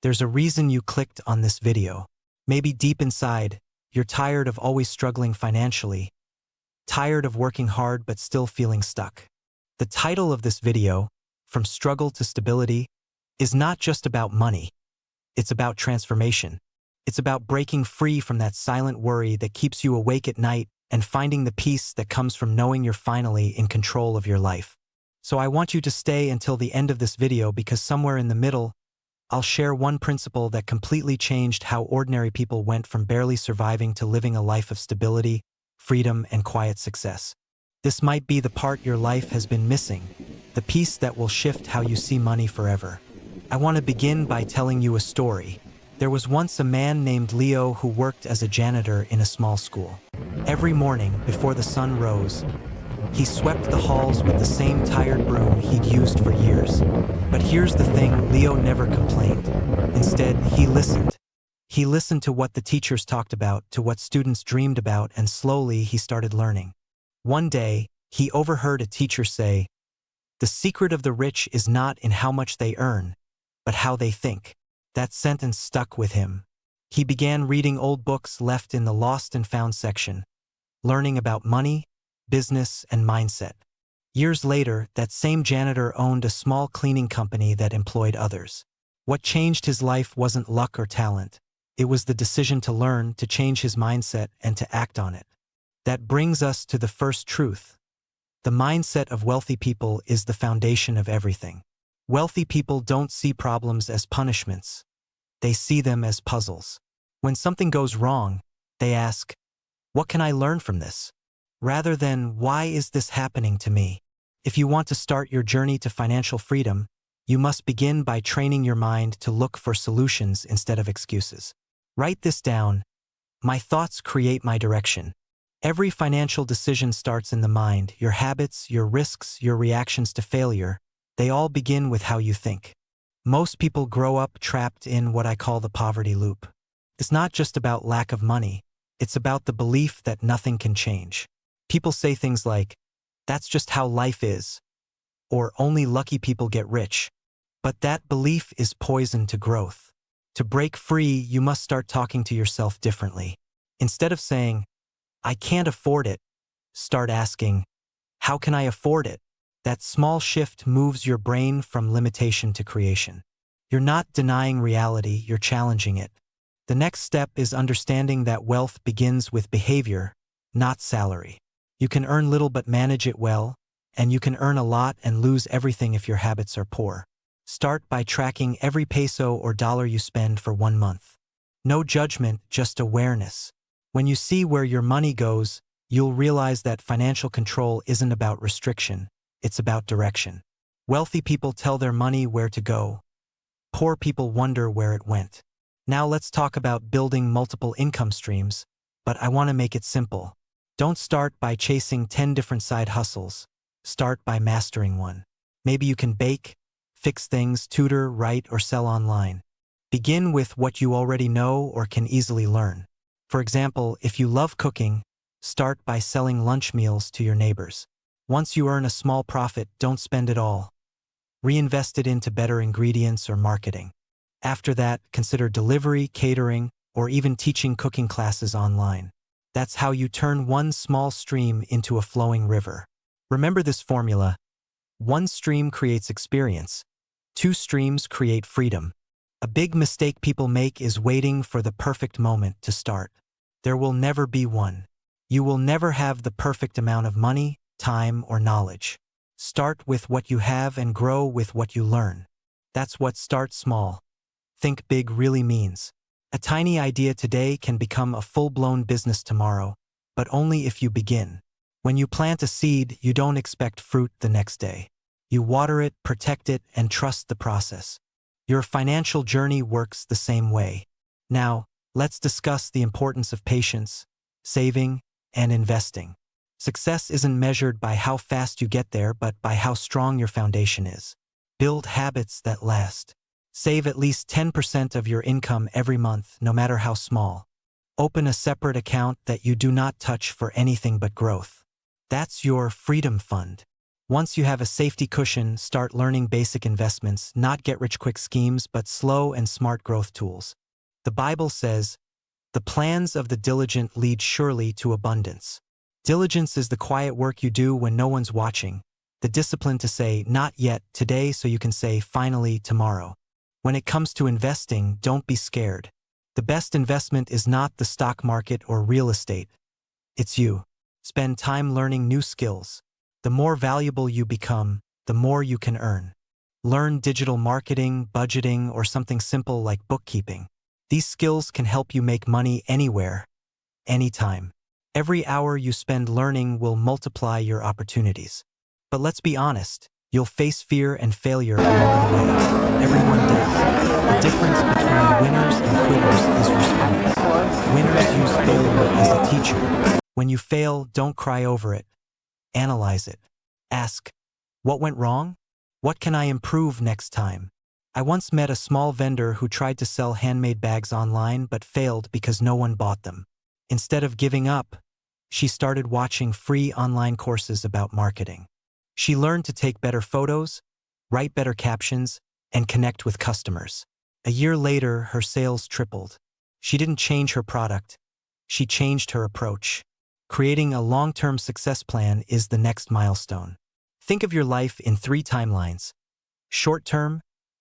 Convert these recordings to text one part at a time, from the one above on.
There's a reason you clicked on this video. Maybe deep inside, you're tired of always struggling financially, tired of working hard but still feeling stuck. The title of this video, From Struggle to Stability, is not just about money. It's about transformation. It's about breaking free from that silent worry that keeps you awake at night and finding the peace that comes from knowing you're finally in control of your life. So I want you to stay until the end of this video because somewhere in the middle, I'll share one principle that completely changed how ordinary people went from barely surviving to living a life of stability, freedom, and quiet success. This might be the part your life has been missing, the piece that will shift how you see money forever. I want to begin by telling you a story. There was once a man named Leo who worked as a janitor in a small school. Every morning, before the sun rose, he swept the halls with the same tired broom he'd used for years. But here's the thing, Leo never complained. Instead, he listened. He listened to what the teachers talked about, to what students dreamed about, and slowly he started learning. One day, he overheard a teacher say, "The secret of the rich is not in how much they earn, but how they think." That sentence stuck with him. He began reading old books left in the lost and found section, learning about money, business, and mindset. Years later, that same janitor owned a small cleaning company that employed others. What changed his life wasn't luck or talent. It was the decision to learn, to change his mindset, and to act on it. That brings us to the first truth. The mindset of wealthy people is the foundation of everything. Wealthy people don't see problems as punishments. They see them as puzzles. When something goes wrong, they ask, "What can I learn from this?" rather than, "Why is this happening to me?" If you want to start your journey to financial freedom, you must begin by training your mind to look for solutions instead of excuses. Write this down. My thoughts create my direction. Every financial decision starts in the mind. Your habits, your risks, your reactions to failure, they all begin with how you think. Most people grow up trapped in what I call the poverty loop. It's not just about lack of money. It's about the belief that nothing can change. People say things like, "That's just how life is," or "Only lucky people get rich." But that belief is poison to growth. To break free, you must start talking to yourself differently. Instead of saying, "I can't afford it," start asking, "How can I afford it?" That small shift moves your brain from limitation to creation. You're not denying reality, you're challenging it. The next step is understanding that wealth begins with behavior, not salary. You can earn little but manage it well, and you can earn a lot and lose everything if your habits are poor. Start by tracking every peso or dollar you spend for 1 month. No judgment, just awareness. When you see where your money goes, you'll realize that financial control isn't about restriction. It's about direction. Wealthy people tell their money where to go. Poor people wonder where it went. Now let's talk about building multiple income streams, but I want to make it simple. Don't start by chasing 10 different side hustles. Start by mastering one. Maybe you can bake, fix things, tutor, write, or sell online. Begin with what you already know or can easily learn. For example, if you love cooking, start by selling lunch meals to your neighbors. Once you earn a small profit, don't spend it all. Reinvest it into better ingredients or marketing. After that, consider delivery, catering, or even teaching cooking classes online. That's how you turn one small stream into a flowing river. Remember this formula: 1 stream creates experience, 2 streams create freedom. A big mistake people make is waiting for the perfect moment to start. There will never be one. You will never have the perfect amount of money, time, or knowledge. Start with what you have and grow with what you learn. That's what start small, think big really means. A tiny idea today can become a full-blown business tomorrow, but only if you begin. When you plant a seed, you don't expect fruit the next day. You water it, protect it, and trust the process. Your financial journey works the same way. Now, let's discuss the importance of patience, saving, and investing. Success isn't measured by how fast you get there, but by how strong your foundation is. Build habits that last. Save at least 10% of your income every month, no matter how small. Open a separate account that you do not touch for anything but growth. That's your freedom fund. Once you have a safety cushion, start learning basic investments, not get-rich-quick schemes, but slow and smart growth tools. The Bible says, "The plans of the diligent lead surely to abundance." Diligence is the quiet work you do when no one's watching, the discipline to say, "Not yet, today," so you can say, "Finally, tomorrow." When it comes to investing, don't be scared. The best investment is not the stock market or real estate. It's you. Spend time learning new skills. The more valuable you become, the more you can earn. Learn digital marketing, budgeting, or something simple like bookkeeping. These skills can help you make money anywhere, anytime. Every hour you spend learning will multiply your opportunities. But let's be honest, you'll face fear and failure along the way. Everyone does. The difference between winners and quitters is response. Winners use failure as a teacher. When you fail, don't cry over it. Analyze it. Ask, what went wrong? What can I improve next time? I once met a small vendor who tried to sell handmade bags online but failed because no one bought them. Instead of giving up, she started watching free online courses about marketing. She learned to take better photos, write better captions, and connect with customers. A year later, her sales tripled. She didn't change her product. She changed her approach. Creating a long-term success plan is the next milestone. Think of your life in 3 timelines: short-term,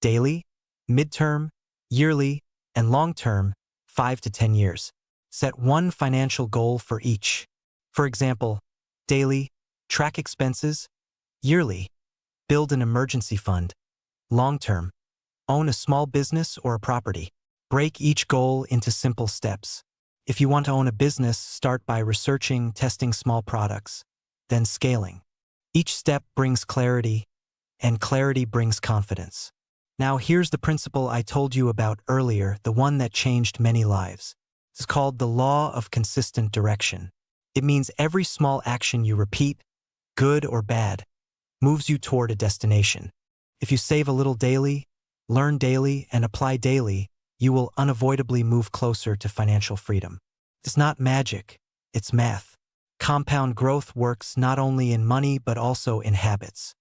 daily, mid-term, yearly, and long-term, 5 to 10 years. Set one financial goal for each. For example, daily, track expenses; yearly, build an emergency fund; long-term, own a small business or a property. Break each goal into simple steps. If you want to own a business, start by researching, testing small products, then scaling. Each step brings clarity, and clarity brings confidence. Now here's the principle I told you about earlier, the one that changed many lives. It's called the law of consistent direction. It means every small action you repeat, good or bad, moves you toward a destination. If you save a little daily, learn daily, and apply daily, you will unavoidably move closer to financial freedom. It's not magic, it's math. Compound growth works not only in money but also in habits.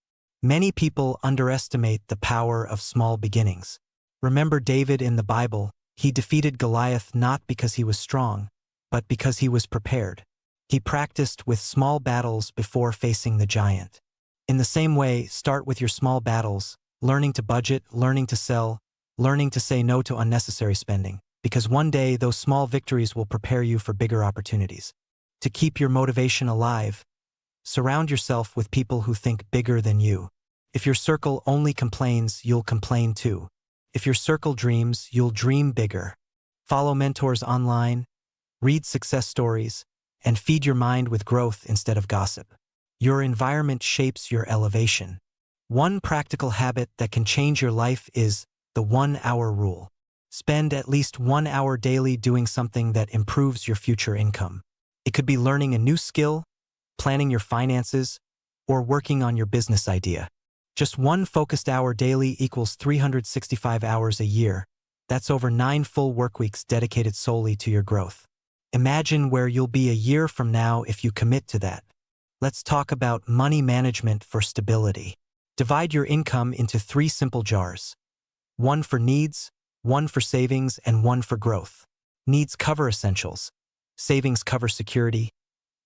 Many people underestimate the power of small beginnings. Remember David in the Bible? He defeated Goliath not because he was strong, but because he was prepared. He practiced with small battles before facing the giant. In the same way, start with your small battles, learning to budget, learning to sell, learning to say no to unnecessary spending, because one day those small victories will prepare you for bigger opportunities. To keep your motivation alive, surround yourself with people who think bigger than you. If your circle only complains, you'll complain too. If your circle dreams, you'll dream bigger. Follow mentors online, read success stories, and feed your mind with growth instead of gossip. Your environment shapes your elevation. One practical habit that can change your life is the 1-hour rule. Spend at least 1 hour daily doing something that improves your future income. It could be learning a new skill, planning your finances, or working on your business idea. Just 1 focused hour daily equals 365 hours a year. That's over 9 full work weeks dedicated solely to your growth. Imagine where you'll be a year from now if you commit to that. Let's talk about money management for stability. Divide your income into 3 simple jars. 1 for needs, 1 for savings, and 1 for growth. Needs cover essentials. Savings cover security.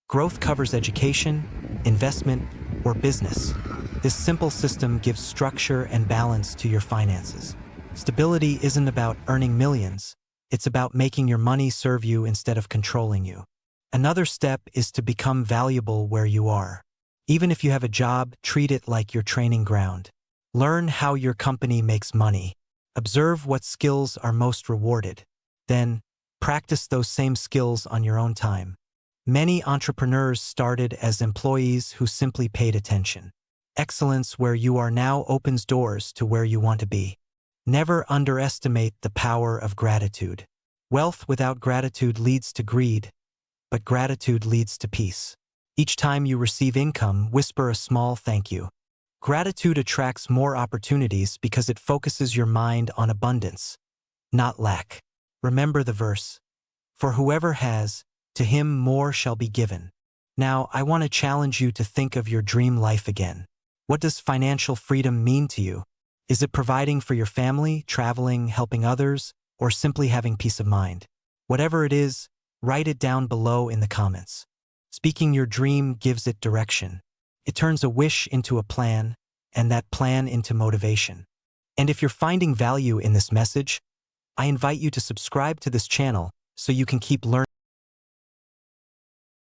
Growth covers education, investment, or business. This simple system gives structure and balance to your finances. Stability isn't about earning millions. It's about making your money serve you instead of controlling you. Another step is to become valuable where you are. Even if you have a job, treat it like your training ground. Learn how your company makes money. Observe what skills are most rewarded. Then, practice those same skills on your own time. Many entrepreneurs started as employees who simply paid attention. Excellence where you are now opens doors to where you want to be. Never underestimate the power of gratitude. Wealth without gratitude leads to greed, but gratitude leads to peace. Each time you receive income, whisper a small thank you. Gratitude attracts more opportunities because it focuses your mind on abundance, not lack. Remember the verse, "For whoever has, to him more shall be given." Now, I want to challenge you to think of your dream life again. What does financial freedom mean to you? Is it providing for your family, traveling, helping others, or simply having peace of mind? Whatever it is, write it down below in the comments. Speaking your dream gives it direction. It turns a wish into a plan, and that plan into motivation. And if you're finding value in this message, I invite you to subscribe to this channel so you can keep learning.